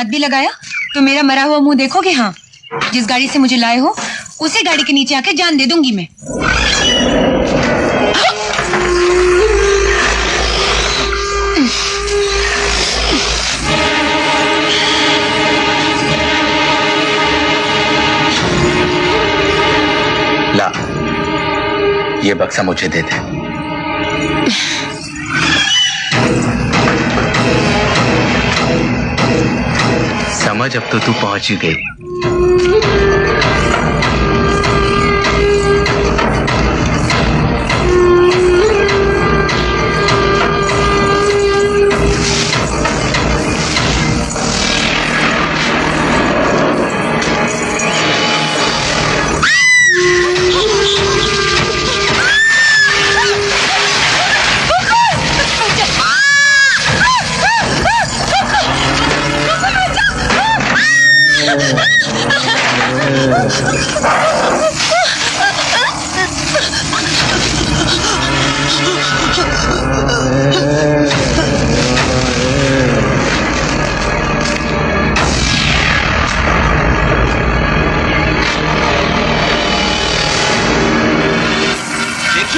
भी लगाया तो मेरा मरा हुआ मुंह देखोगे? हाँ, जिस गाड़ी से मुझे लाए हो उसी गाड़ी के नीचे आके जान दे दूंगी मैं। ला, ये बक्सा मुझे दे दे। समझ, अब तो तू पहुंच ही गई।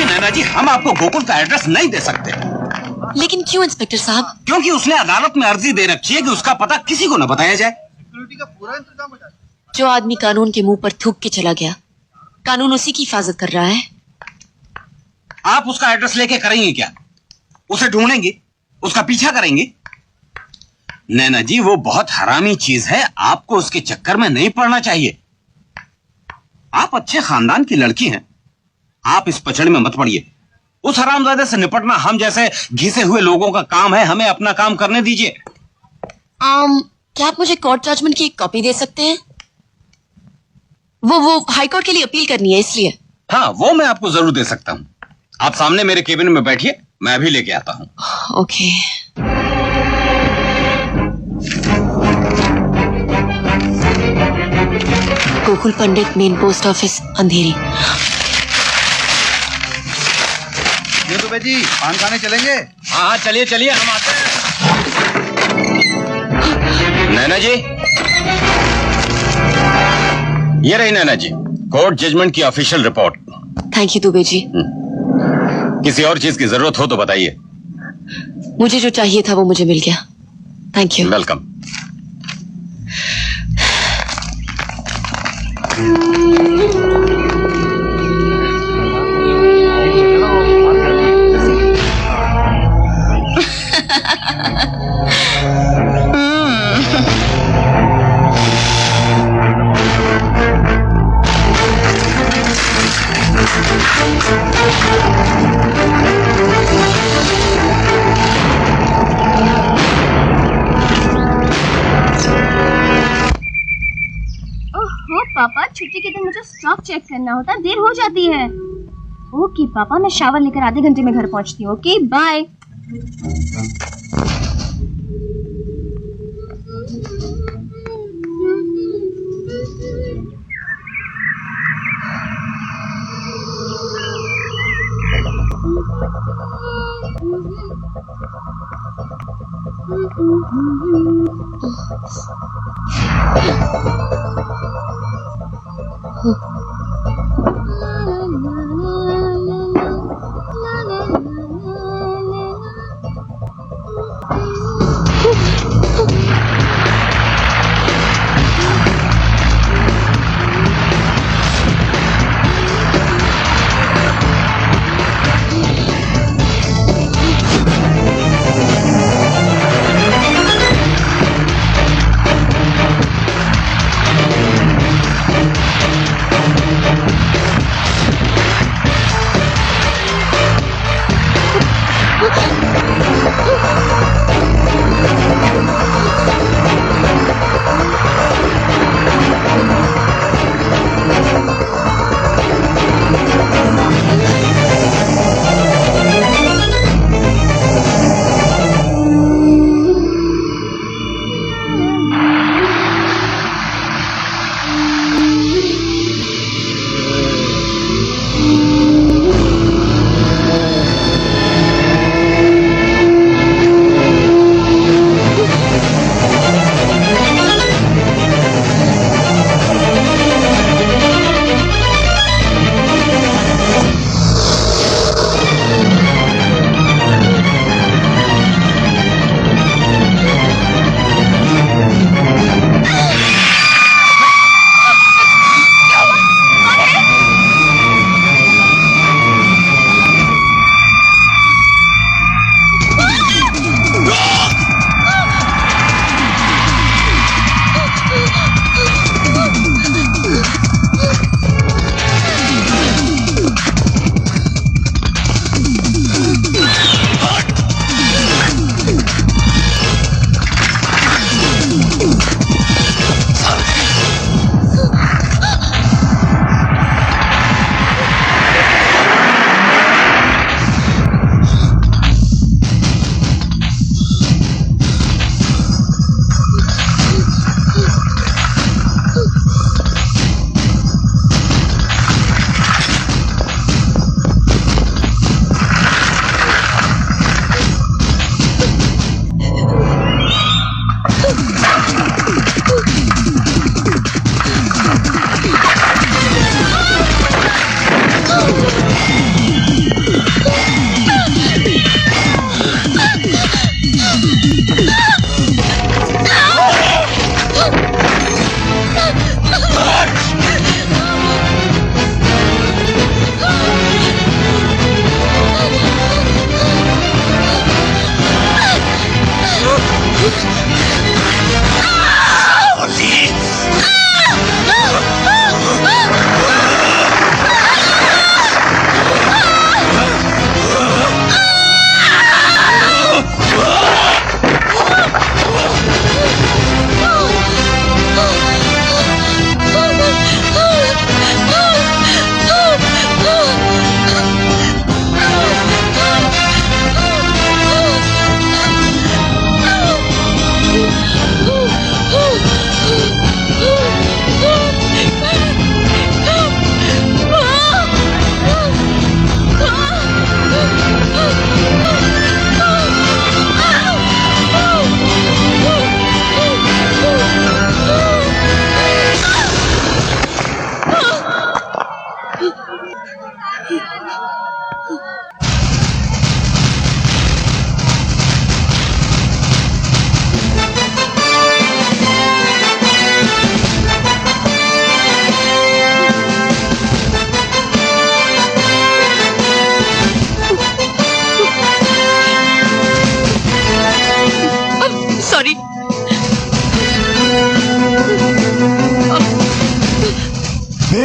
नैना जी, हम आपको गोकुल का एड्रेस नहीं दे सकते। लेकिन क्यों इंस्पेक्टर साहब? क्योंकि उसने अदालत में अर्जी दे रखी है कि उसका पता किसी को न बताया जाए। सिक्योरिटी का पूरा इंतजाम हो जाए। जो आदमी कानून के मुंह पर थूक के चला गया, कानून उसी की हिफाजत कर रहा है। आप उसका एड्रेस लेके करेंगे क्या? उसे ढूंढेंगे, उसका पीछा करेंगे? नैना जी, वो बहुत हरामी चीज है, आपको उसके चक्कर में नहीं पड़ना चाहिए। आप अच्छे खानदान की लड़की हैं, आप इस पचड़ में मत पड़िए। उस हरामजादे से निपटना हम जैसे घिसे हुए लोगों का काम है, हमें अपना काम करने दीजिए। क्या आप मुझे कोर्ट जजमेंट की एक कॉपी दे सकते हैं? वो हाई कोर्ट के लिए अपील करनी है, इसलिए। हाँ, वो मैं आपको जरूर दे सकता हूँ। आप सामने मेरे केबिन में बैठिए, मैं अभी लेके आता हूँ। ओके। गोकुल पंडित, मेन पोस्ट ऑफिस, अंधेरी। ये दुबे जी, पान खाने चलेंगे? हाँ, चलिए चलिए, हम आते हैं। नैना जी, ये रही नैना जी, कोर्ट जजमेंट की official report. Thank you Dubey ji. किसी और चीज की जरूरत हो तो बताइए। मुझे जो चाहिए था वो मुझे मिल गया। Thank you. वेलकम। पापा, छुट्टी के दिन मुझे स्टॉक चेक करना होता है, देर हो जाती है। ओके पापा, मैं शावर लेकर आधे घंटे में घर पहुंचती हूँ। Okay bye.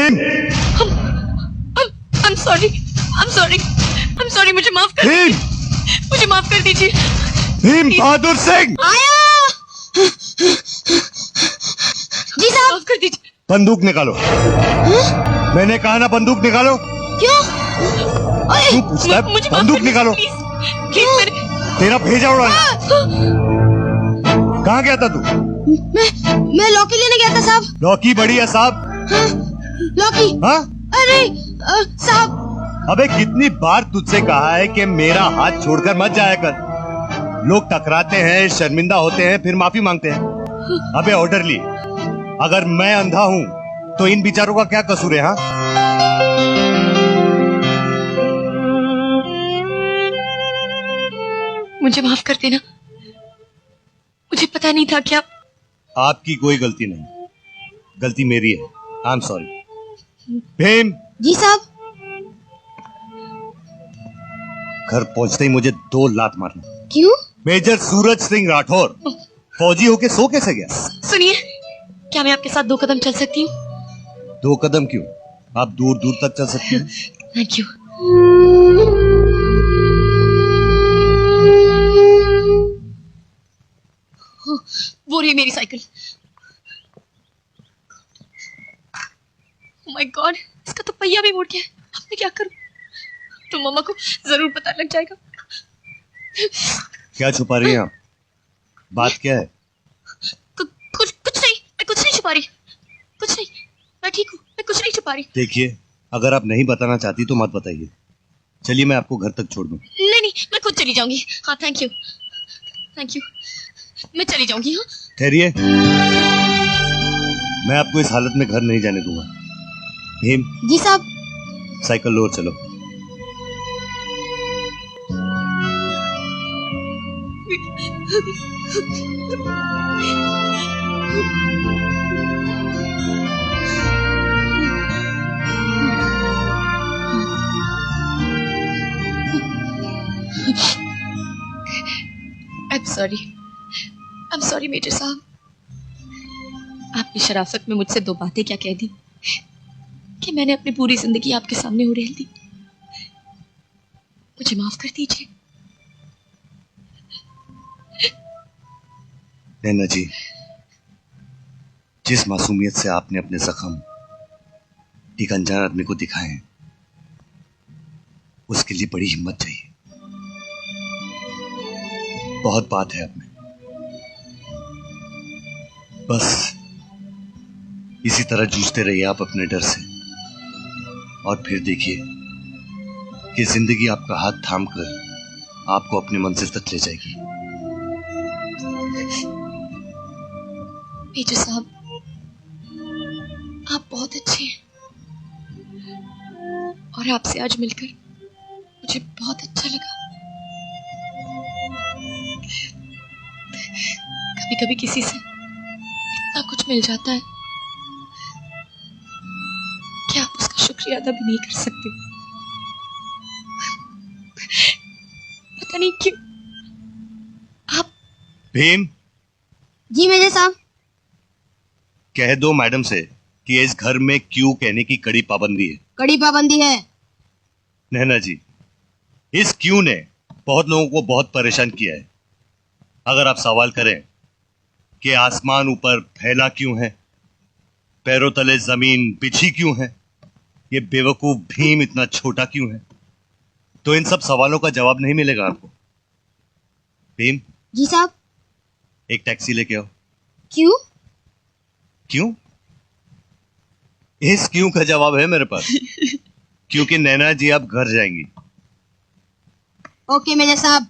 Bheem, I'm sorry. I'm sorry. I'm sorry. मुझे माफ कर भीम, दीजिए। मुझे माफ कर दीजिए। भीम बहादुर सिंह, जी साहब। माफ कर दीजिए। बंदूक निकालो। मैंने कहा ना बंदूक निकालो। क्यों? क्यों पूछता है? मुझे माफ बंदूक कर दीजिए, निकालो। प्लीज। प्लीज मेरे तेरा भेजा उड़ाने। कहाँ गया था तू? मैं लॉकी लेने गया था साहब। लौकी बड़ी है साहब। लॉकी। हाँ? अरे साहब। अबे कितनी बार तुझसे कहा है कि मेरा हाथ छोड़कर मत जाया कर। लोग टकराते हैं, शर्मिंदा होते हैं, फिर माफी मांगते हैं। अबे ऑर्डरली, अगर मैं अंधा हूँ तो इन बेचारों का क्या कसूर है? हाँ, मुझे माफ कर देना। मुझे पता नहीं था क्या। आपकी कोई गलती नहीं, गलती मेरी है। I am sorry. Bhim, ji साहब। घर पहुंचते ही मुझे 2 लात मारना। क्यों? मेजर सूरज सिंह राठौर फौजी होके सो कैसे गया? सुनिए, क्या मैं आपके साथ 2 कदम चल सकती हूँ? 2 कदम क्यों, आप दूर दूर तक चल सकती हैं। Thank you. वो रही मेरी साइकिल। ओह माय गॉड, इसका तो पहिया भी मुड़ गया है। अब मैं क्या करूं? तो मम्मा को जरूर पता लग जाएगा। क्या छुपा रही हैं आप? बात क्या है? कुछ नहीं, मैं कुछ नहीं छुपा रही। कुछ नहीं, मैं ठीक हूँ, मैं कुछ नहीं छुपा रही। देखिए, अगर आप नहीं बताना चाहती तो मत बताइए। चलिए मैं आपको घर तक छोड़ दूं। नहीं नहीं, मैं खुद चली जाऊंगी। हाँ थैंक यू, थैंक यू। मैं चली जाऊंगी। हाँ ठहरिए, मैं आपको इस हालत में घर नहीं जाने दूंगा। भीम, जी साहब। साइकिल लो और चलो। I'm sorry मेजर साहब। आपने शराफत में मुझसे 2 बातें क्या कह दी कि मैंने अपनी पूरी जिंदगी आपके सामने उड़ेल दी। मुझे माफ कर दीजिए। नैना जी, जिस मासूमियत से आपने अपने जख्म एक अनजान आदमी को दिखाए हैं, उसके लिए बड़ी हिम्मत चाहिए। बहुत बात है आप में। बस इसी तरह जूझते रहिए आप अपने डर से, और फिर देखिए कि जिंदगी आपका हाथ थामकर आपको अपनी मंजिल तक ले जाएगी। मेजर साहब, आप बहुत अच्छे हैं और आपसे आज मिलकर मुझे बहुत अच्छा लगा। कभी कभी किसी से इतना कुछ मिल जाता है कि आप उसका शुक्रिया अदा भी नहीं कर सकते। पता नहीं क्यों आप। भीम, जी मेजर साहब। कह दो मैडम से कि इस घर में क्यों कहने की कड़ी पाबंदी है। कड़ी पाबंदी है। नैना जी, इस क्यों ने बहुत लोगों को बहुत परेशान किया है। अगर आप सवाल करें कि आसमान ऊपर फैला क्यों है, पैरों तले जमीन बिछी क्यों है, ये बेवकूफ भीम इतना छोटा क्यों है, तो इन सब सवालों का जवाब नहीं मिलेगा आपको। भीम, जी साहब। एक टैक्सी लेके आओ। क्यों? क्यों? इस क्यों का जवाब है मेरे पास। क्योंकि नैना जी अब घर जाएंगी। ओके मेजर साहब।